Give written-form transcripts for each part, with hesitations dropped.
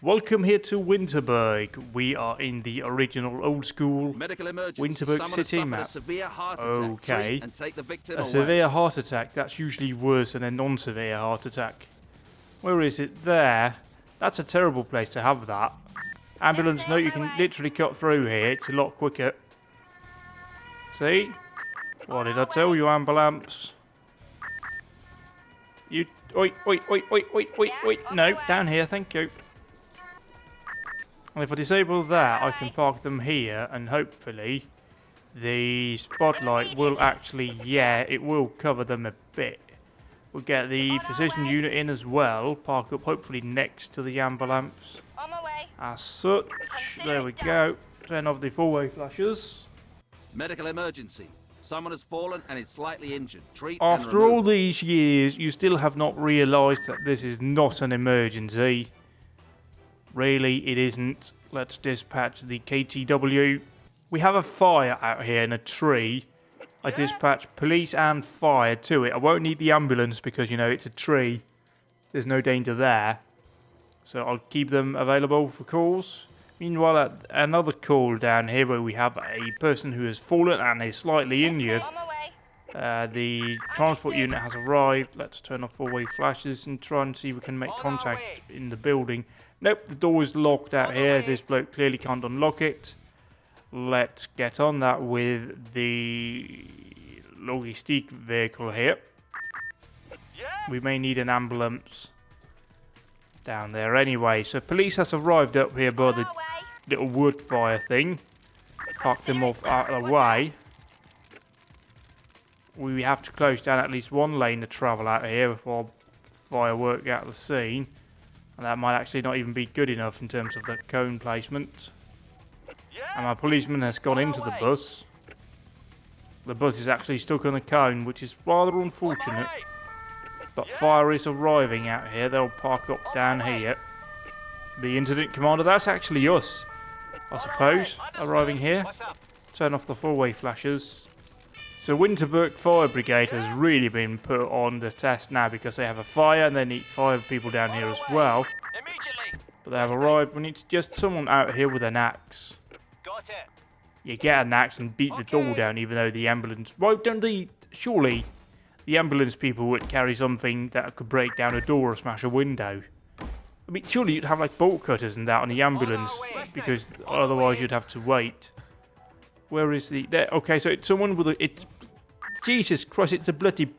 Welcome here to Winterberg. We are in the original old school Winterberg city map. Okay. A severe heart attack, that's usually worse than a non-severe heart attack. Where is it? There. That's a terrible place to have that. Ambulance note, you can literally cut through here. It's a lot quicker. See? What did I tell you, ambulance? You... Oi, oi, oi, oi, oi, oi, oi. No, down here, thank you. And if I disable that, I can park them here, and hopefully the spotlight will actually, it will cover them a bit. We'll get the physician unit in as well, park up hopefully next to the ambulance. As such, there we go. Turn off the four-way flashes. Medical emergency. Someone has fallen and is slightly injured. Treat After all these years, you still have not realised that this is not an emergency. Really, it isn't. Let's dispatch the KTW. We have a fire out here in a tree. I dispatch police and fire to it. I won't need the ambulance because, you know, it's a tree. There's no danger there. So I'll keep them available for calls. Meanwhile, at another call down here where we have a person who has fallen and is slightly injured. The transport unit has arrived. Let's turn off four-way flashes and try and see if we can make contact in the building. Nope, the door is locked out here. This bloke clearly can't unlock it. Let's get on that with the logistic vehicle here. We may need an ambulance down there anyway. So police has arrived up here by the little wood fire thing. Park them off out of the way. We have to close down at least one lane to travel out here before firework out of the scene. And that might actually not even be good enough in terms of the cone placement. And my policeman has gone into the bus. The bus is actually stuck on a cone, which is rather unfortunate. But fire is arriving out here. They'll park up down here. The incident commander, that's actually us, I suppose, arriving here. Turn off the four-way flashes. So Winterberg Fire Brigade has really been put on the test now because they have a fire and they need 5 people down here as well. But they have arrived. We need just someone out here with an axe. You get an axe and beat the door down, even though the ambulance... Why don't they... Surely the ambulance people would carry something that could break down a door or smash a window. I mean, surely you'd have like bolt cutters and that on the ambulance, because otherwise you'd have to wait. Where is the... There. Okay, so it's someone with a... It's... Jesus Christ, it's a bloody...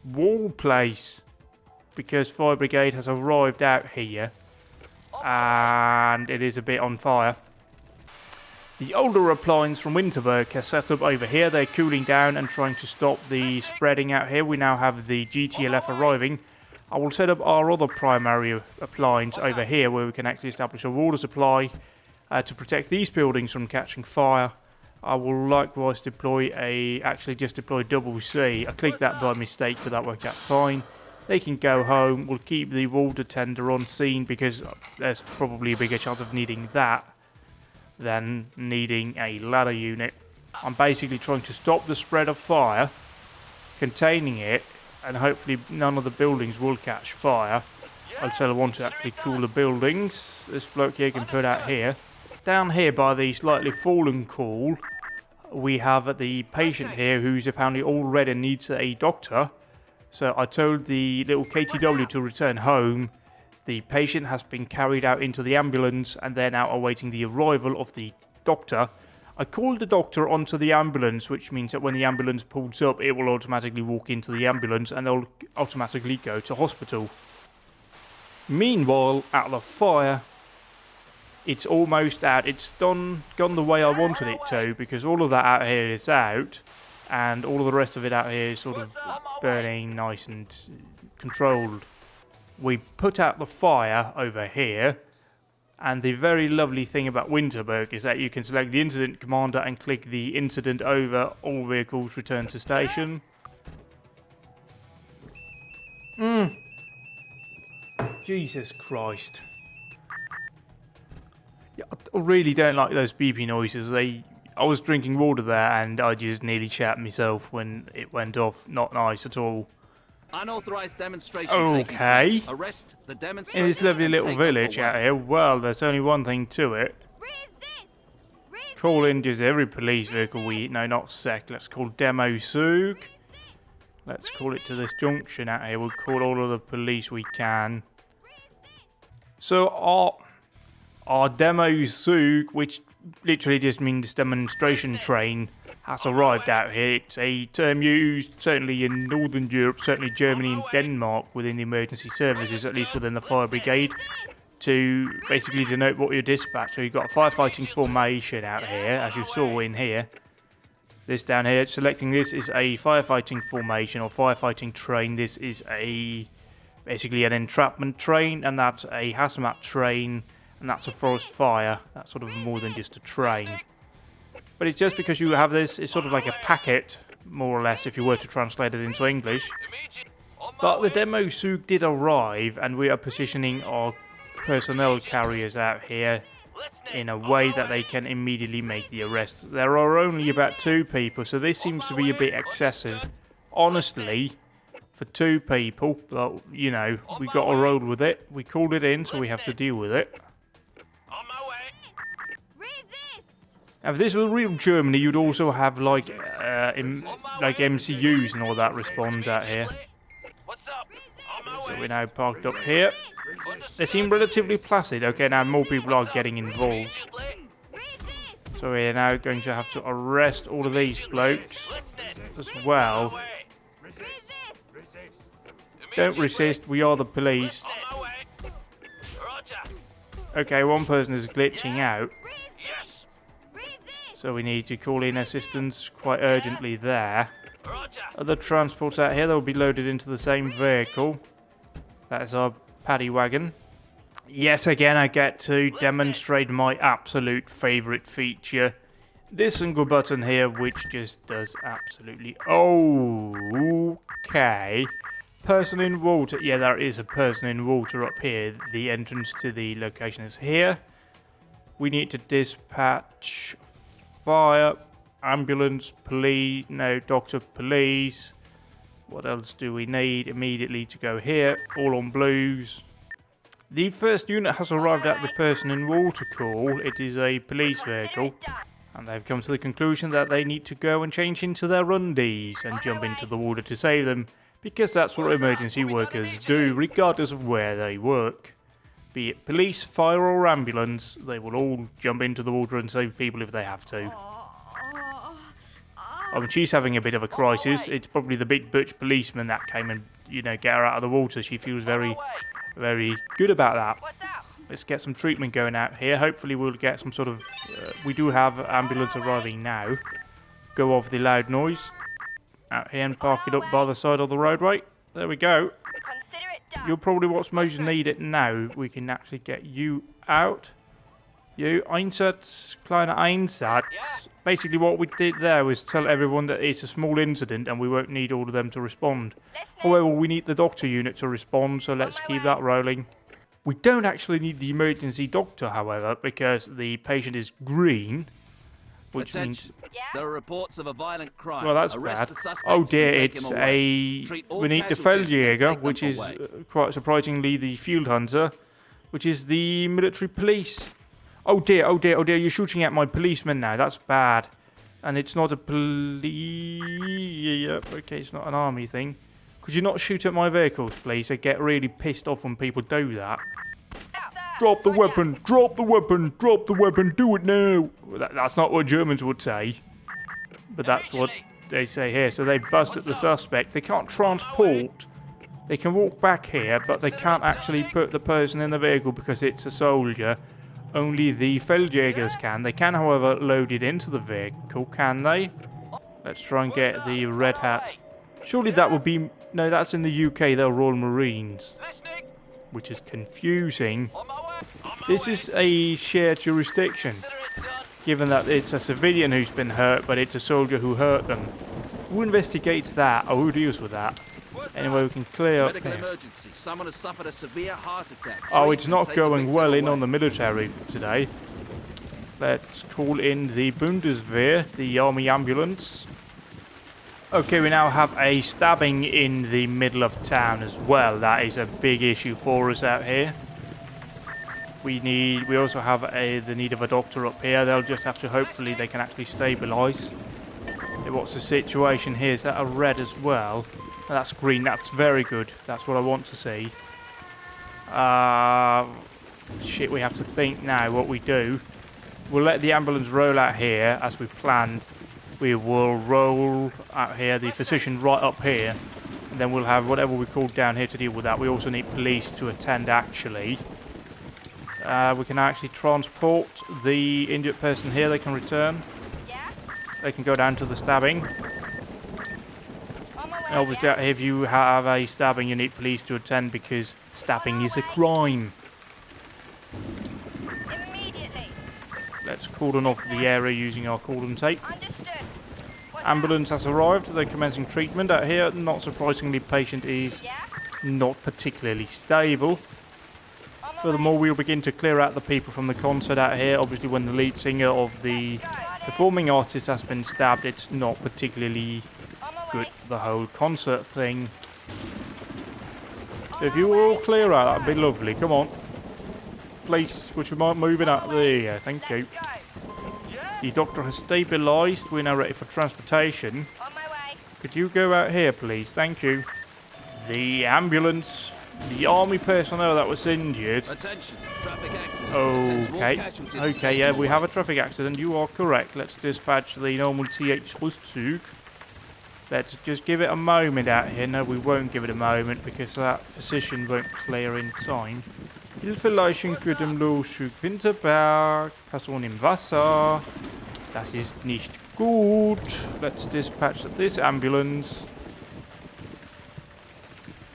wall place. Because Fire Brigade has arrived out here. And it is a bit on fire. The older appliance from Winterberg are set up over here. They're cooling down and trying to stop the spreading out here. We now have the GTLF arriving. I will set up our other primary appliance over here where we can actually establish a water supply to protect these buildings from catching fire. I will likewise deploy just deploy double C. I clicked that by mistake, but that worked out fine. They can go home. We'll keep the water tender on scene because there's probably a bigger chance of needing that than needing a ladder unit. I'm basically trying to stop the spread of fire, containing it, and hopefully none of the buildings will catch fire until I want to actually cool the buildings. This bloke here can put out here. Down here by the slightly fallen call, we have the patient here who's apparently all red and needs a doctor. So I told the little KTW to return home. The patient has been carried out into the ambulance and they're now awaiting the arrival of the doctor. I called the doctor onto the ambulance, which means that when the ambulance pulls up, it will automatically walk into the ambulance and they'll automatically go to hospital. Meanwhile, at the fire, it's almost out. It's gone the way I wanted it to because all of that out here is out and all of the rest of it out here is sort of burning nice and controlled. We put out the fire over here, and the very lovely thing about Winterberg is that you can select the incident commander and click the incident over. All vehicles return to station. Jesus Christ. Yeah, I really don't like those beeping noises. I was drinking water there and I just nearly shat myself when it went off. Not nice at all. Unauthorized demonstration taking Okay. place. Arrest the In demonstrators this lovely and little take them village away. out here, well, there's only one thing to it. Call in just every police vehicle we... No, not sec. Let's call Demo Soog. Let's call it to this junction out here. We'll call all of the police we can. So our Demo Soog, which literally just means demonstration train, has arrived out here. It's a term used certainly in Northern Europe, certainly Germany and Denmark within the emergency services, at least within the fire brigade, to basically denote what you're dispatched. So you've got a firefighting formation out here, as you saw in here. This down here, selecting this is a firefighting formation or firefighting train. This is basically an entrapment train, and that's a hazmat train, and that's a forest fire. That's sort of more than just a train. But it's just because you have this, it's sort of like a packet, more or less, if you were to translate it into English. But the Demo Soog did arrive, and we are positioning our personnel carriers out here in a way that they can immediately make the arrests. There are only about 2 people, so this seems to be a bit excessive. Honestly, for 2 people, but, you know, we got to roll with it. We called it in, so we have to deal with it. Now, if this was real Germany, you'd also have, like MCUs and all that respond out here. So we're now parked up here. They seem relatively placid. Okay, now more people are getting involved. So we're now going to have to arrest all of these blokes as well. Don't resist, we are the police. Okay, one person is glitching out. So we need to call in assistance quite urgently there. Other transports out here, they'll be loaded into the same vehicle. That is our paddy wagon. Yet again, I get to demonstrate my absolute favourite feature. This single button here, which just does absolutely... Okay. Person in water. Yeah, there is a person in water up here. The entrance to the location is here. We need to dispatch fire, ambulance, police, no, doctor, police. What else do we need immediately to go here? All on blues. The first unit has arrived at the person in water call. It is a police vehicle. And they've come to the conclusion that they need to go and change into their undies and jump into the water to save them. Because that's what emergency workers do, regardless of where they work. Be it police, fire or ambulance, they will all jump into the water and save people if they have to. I mean, she's having a bit of a crisis. It's probably the big butch policeman that came and, you know, get her out of the water. She feels very, very good about that. Let's get some treatment going out here. Hopefully we'll get some sort of... we do have ambulance arriving now. Go off the loud noise. Out here and park it up by the side of the roadway. There we go. You're probably what's most needed now. We can actually get you out. You, Einsatz, kleiner Einsatz. Basically what we did there was tell everyone that it's a small incident and we won't need all of them to respond. However, we need the doctor unit to respond, so let's keep that rolling. We don't actually need the emergency doctor, however, because the patient is green. Which means... There are reports of a violent crime. Well, that's Arrest bad. the suspect Oh and dear, take it's him away. a... Treat all We need the casualties and Feldjäger, take them which is away. quite surprisingly the field hunter, which is the military police. Oh dear, oh dear, oh dear, you're shooting at my policeman now. That's bad. And it's not a Yep, okay, it's not an army thing. Could you not shoot at my vehicles, please? I get really pissed off when people do that. Drop the weapon, drop the weapon, drop the weapon, do it now. That's not what Germans would say. But that's what they say here. So they bust at the suspect. They can't transport. They can walk back here, but they can't actually put the person in the vehicle because it's a soldier. Only the Feldjägers can. They can, however, load it into the vehicle, can they? Let's try and get the red hats. Surely that would be... No, that's in the UK, they're Royal Marines. Which is confusing. This is a shared jurisdiction. Given that it's a civilian who's been hurt, but it's a soldier who hurt them. Who investigates that, or who deals with that? Anyway, we can clear up Medical here. emergency. Someone has suffered a severe heart attack. Oh, Treat it's and not take going the well victim in on away. the military today. Let's call in the Bundeswehr, the army ambulance. Okay, we now have a stabbing in the middle of town as well. That is a big issue for us out here. We also have the need of a doctor up here. They'll just have to, hopefully they can actually stabilise. Hey, what's the situation here? Is that a red as well? Oh, that's green. That's very good. That's what I want to see. Shit, we have to think now what we do. We'll let the ambulance roll out here as we planned. We will roll out here, the physician right up here. And then we'll have whatever we call down here to deal with that. We also need police to attend, actually. We can actually transport the injured person here. They can return. They can go down to the stabbing. Obviously, if you have a stabbing, you need police to attend because stabbing is a crime. Let's cordon off the area using our cordon tape. Ambulance has arrived. They're commencing treatment out here. Not surprisingly, patient is not particularly stable. Furthermore, we'll begin to clear out the people from the concert out here. Obviously, when the lead singer of the performing artist has been stabbed, it's not particularly good for the whole concert thing. So if you all clear out, that'd be lovely. Come on. Police, which we might move it out there. Thank you. The doctor has stabilised. We're now ready for transportation. Could you go out here, please? Thank you. The ambulance. The army personnel that was injured. Attention, traffic accident. Okay. Okay, yeah, we have a traffic accident. You are correct. Let's dispatch the normal TH Auszug. Let's just give it a moment out here. No, we won't give it a moment because that physician won't clear in time. Hilfeleistung für den Loszug Winterberg. Person im Wasser. Das ist nicht gut. Let's dispatch this ambulance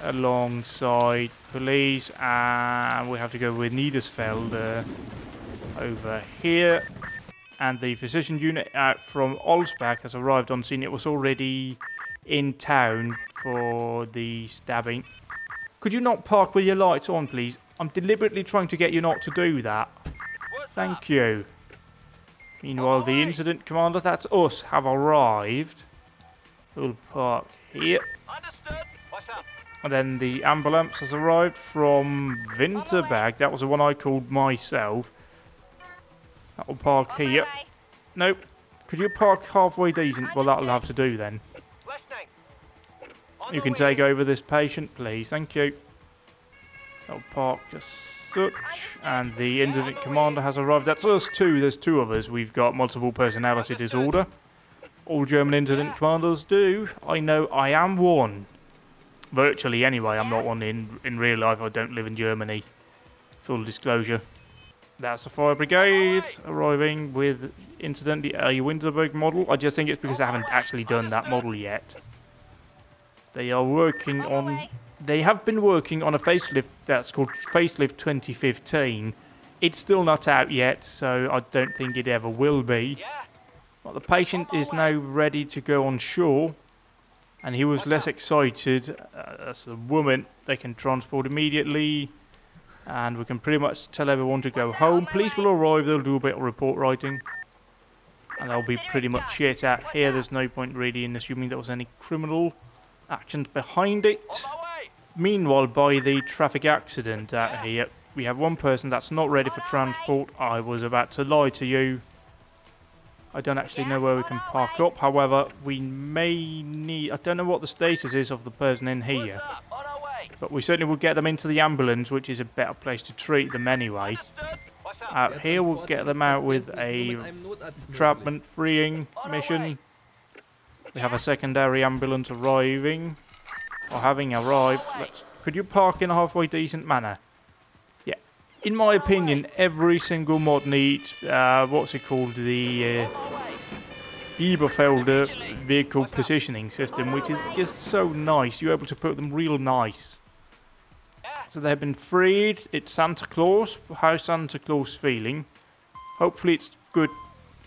alongside police, and we have to go with Niedersfeld over here. And the physician unit out from Olsbach has arrived on scene. It was already in town for the stabbing. Could you not park with your lights on, please? I'm deliberately trying to get you not to do that. Thank you. Meanwhile, the incident commander, that's us, have arrived. We'll park here. Understood. What's up? And then the ambulance has arrived from Winterberg. That was the one I called myself. That will park here. Nope. Could you park halfway decent? Well, that'll have to do then. You can take over this patient, please. Thank you. That'll park as such. And the incident commander has arrived. That's us too. There's two of us. We've got multiple personality disorder. All German incident commanders do. I know I am one. Virtually anyway. I'm not one in real life. I don't live in Germany. Full disclosure. That's the fire brigade arriving with, incidentally, a Winterberg model. I just think it's because I haven't actually done that model yet. They are working on... They have been working on a facelift that's called Facelift 2015. It's still not out yet, so I don't think it ever will be. But the patient is now ready to go on shore. And he was less excited. As the woman, they can transport immediately. And we can pretty much tell everyone to go home. Police will arrive, they'll do a bit of report writing. And they'll be pretty much shit out here. There's no point really in assuming there was any criminal actions behind it. Meanwhile, by the traffic accident out here, we have one person that's not ready for transport. I was about to lie to you. I don't actually know where we can park up. However, we may need... I don't know what the status is of the person in here. But we certainly will get them into the ambulance, which is a better place to treat them anyway. Out here, we'll get them out with a entrapment freeing mission. We have a secondary ambulance arriving. Or having arrived. Could you park in a halfway decent manner? Yeah. In my opinion, every single mod needs, what's it called? The Biberfelder vehicle positioning system, which is just so nice. You're able to put them real nice. So they've been freed. It's Santa Claus. How's Santa Claus feeling? Hopefully it's good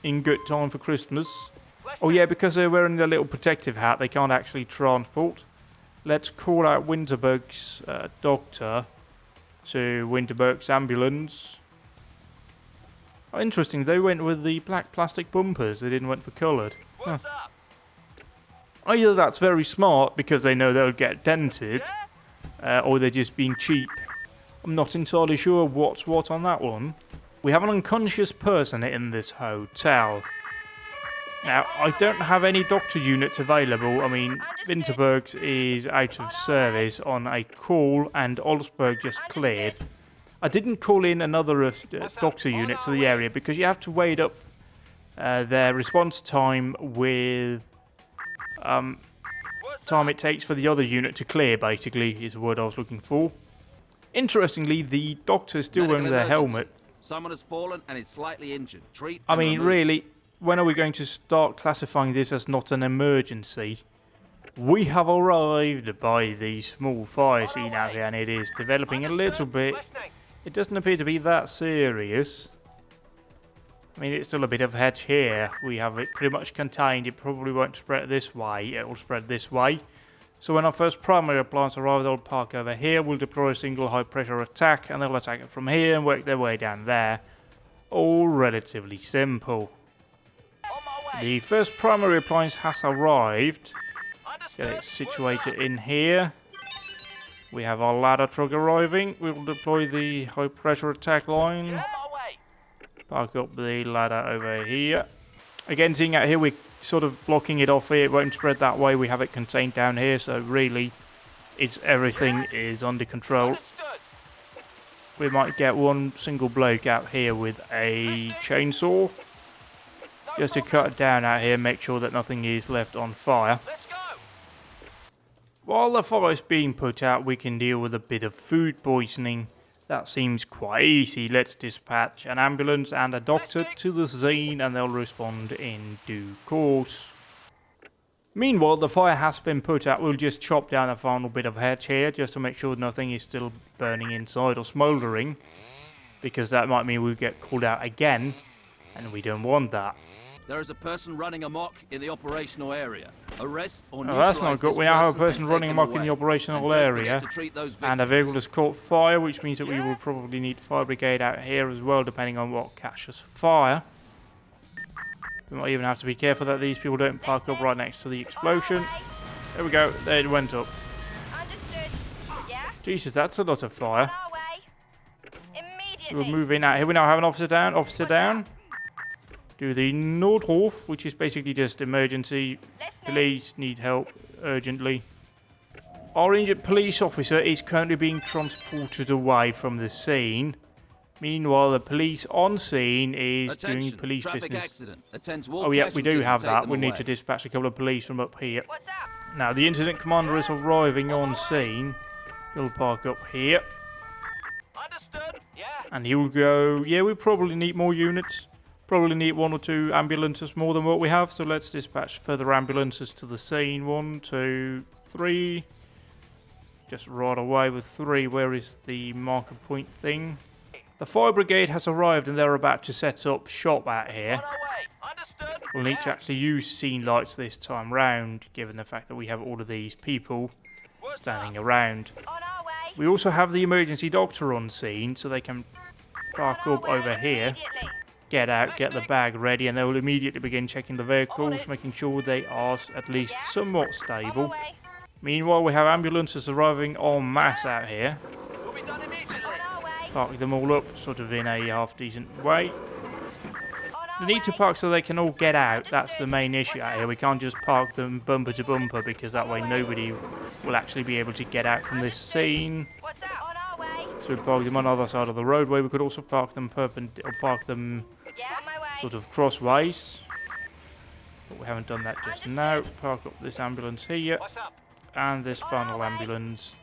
in good time for Christmas. Oh yeah, because they're wearing their little protective hat, they can't actually transport. Let's call out Winterberg's doctor to Winterberg's ambulance. Oh, interesting, they went with the black plastic bumpers. They didn't went for coloured. Huh. Either that's very smart because they know they'll get dented, or they're just being cheap. I'm not entirely sure what's what on that one. We have an unconscious person in this hotel. Now, I don't have any doctor units available. I mean, Winterberg is out of service on a call, and Olsberg just cleared. I didn't call in another doctor unit to the area because you have to weigh up their response time with time it takes for the other unit to clear, basically, is the word I was looking for. Interestingly, the doctor's still wearing their helmet. Someone has fallen and is slightly injured. Treat. I mean, really, when are we going to start classifying this as not an emergency? We have arrived by the small fire scene out here, and it is developing a little bit. It doesn't appear to be that serious. I mean, it's still a bit of a hedge here. We have it pretty much contained. It probably won't spread this way. It will spread this way. So when our first primary appliance arrive, they'll park over here. We'll deploy a single high pressure attack, and they'll attack it from here and work their way down there. All relatively simple. The first primary appliance has arrived. Get it situated in here. We have our ladder truck arriving. We will deploy the high pressure attack line. Park up the ladder over here. Again, seeing out here, we're sort of blocking it off here. It won't spread that way. We have it contained down here, so really, everything is under control. We might get one single bloke out here with a chainsaw, just to cut it down out here, make sure that nothing is left on fire. While the fire is being put out, we can deal with a bit of food poisoning. That seems quite easy. Let's dispatch an ambulance and a doctor to the scene, and they'll respond in due course. Meanwhile, the fire has been put out. We'll just chop down a final bit of hedge here, just to make sure nothing is still burning inside or smouldering, because that might mean we'll get called out again, and we don't want that. There is a person running amok in the operational area. Arrest or Oh, that's not good. We now have a person running amok in the operational area, and a vehicle has caught fire, which means that we will probably need fire brigade out here as well, depending on what catches fire. We might even have to be careful that these people don't park up right next to the explosion. There we go. There it went up. Jesus, that's a lot of fire. So we're moving out here. We now have an officer down. Officer down. Do the Nordhof, which is basically just emergency. Police need help urgently. Our injured police officer is currently being transported away from the scene. Meanwhile, the police on scene is doing police business. Oh yeah, we do have that. We need to dispatch a couple of police from up here. Now, the incident commander is arriving on scene. He'll park up here. And he'll go, yeah, we probably need more units. Probably need 1 or 2 ambulances more than what we have, so let's dispatch further ambulances to the scene. 1, 2, 3. Just right away with 3. Where is the marker point thing? The fire brigade has arrived and they're about to set up shop out here. We'll need to actually use scene lights this time round, given the fact that we have all of these people standing around. We also have the emergency doctor on scene, so they can park up over here. Get out, get the bag ready, and they will immediately begin checking the vehicles, making sure they are at least somewhat stable. Meanwhile, we have ambulances arriving en masse out here. Park them all up, sort of in a half-decent way. They need to park so they can all get out. That's the main issue out here. We can't just park them bumper to bumper, because that way nobody will actually be able to get out from this scene. So we park them on the other side of the roadway. We could also park them sort of crossways, but we haven't done that just now. Park up this ambulance here, and this final ambulance.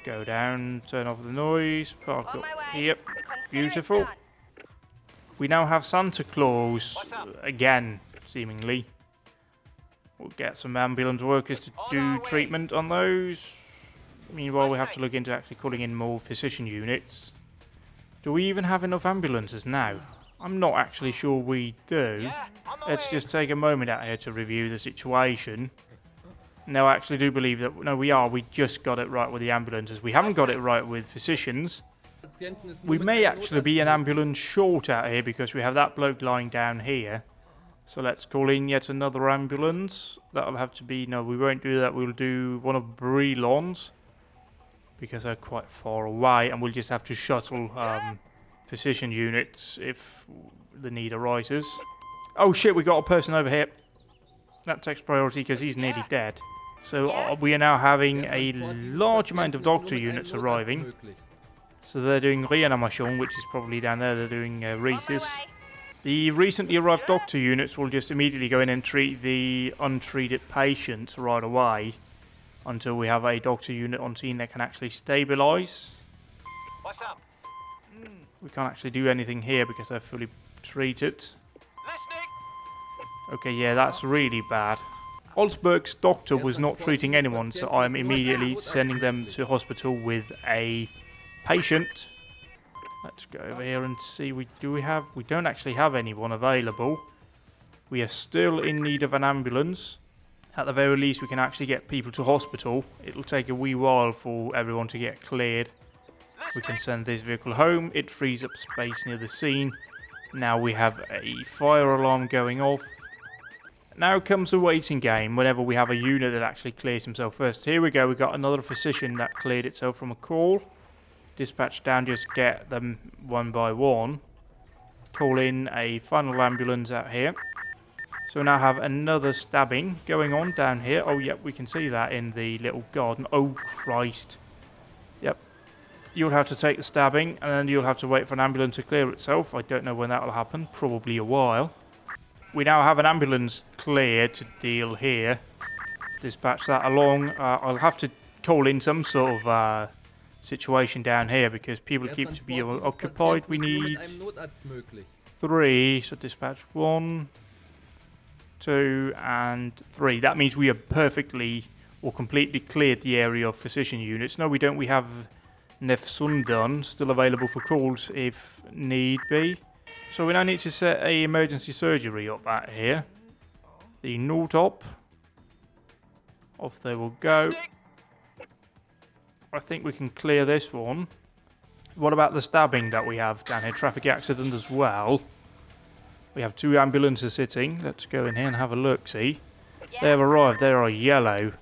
Go down, turn off the noise, park up here. Beautiful. We now have Santa Claus again, seemingly. We'll get some ambulance workers to do treatment on those. Meanwhile, we have to look into actually calling in more physician units. Do we even have enough ambulances now? I'm not actually sure we do. Let's just take a moment out here to review the situation. No, I actually do believe that... No, we are. We just got it right with the ambulances. We haven't got it right with physicians. We may actually be an ambulance short out here because we have that bloke lying down here. So let's call in yet another ambulance. That'll have to be... No, we won't do that. We'll do one of Brelon's. Because they're quite far away. And we'll just have to shuttle physician units if the need arises. Oh shit, we got a person over here. That takes priority because he's nearly dead. So we are now having a large amount of doctor units arriving. So they're doing reanimation, which is probably down there. They're doing rhesus. The recently arrived doctor units will just immediately go in and treat the untreated patients right away. Until we have a doctor unit on scene that can actually stabilise. What's up? We can't actually do anything here because they're fully treated. Listening. Okay, yeah, that's really bad. Olsberg's doctor was not treating anyone, so I'm immediately sending them to hospital with a patient. Let's go over here and see. We don't actually have anyone available. We are still in need of an ambulance. At the very least, we can actually get people to hospital. It'll take a wee while for everyone to get cleared. We can send this vehicle home. It frees up space near the scene. Now we have a fire alarm going off. Now comes the waiting game whenever we have a unit that actually clears himself first. Here we go. We got another physician that cleared itself from a call. Dispatch down, just get them one by one. Call in a final ambulance out here. So we now have another stabbing going on down here. Oh, yep, we can see that in the little garden. Oh, Christ. Yep. You'll have to take the stabbing, and then you'll have to wait for an ambulance to clear itself. I don't know when that will happen. Probably a while. We now have an ambulance cleared to deal here. Dispatch that along. I'll have to call in some sort of situation down here because people keep to be occupied. We need 3, so dispatch 1, 2 and 3. That means we have perfectly or completely cleared the area of physician units. No, we don't. We have Nefsundan still available for calls if need be. So we now need to set a emergency surgery up out here. The Nordop. Off they will go. I think we can clear this one. What about the stabbing that we have down here? Traffic accident as well. We have 2 ambulances sitting. Let's go in here and have a look, see. They have arrived. They are yellow.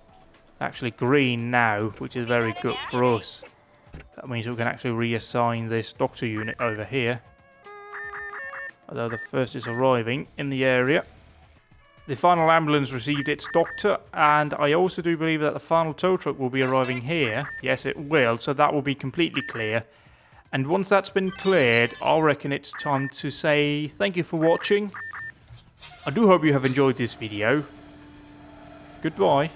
Actually green now, which is very good for us. That means we can actually reassign this doctor unit over here. Although the first is arriving in the area. The final ambulance received its doctor, and I also do believe that the final tow truck will be arriving here. Yes, it will, so that will be completely clear. And once that's been cleared, I reckon it's time to say thank you for watching. I do hope you have enjoyed this video. Goodbye.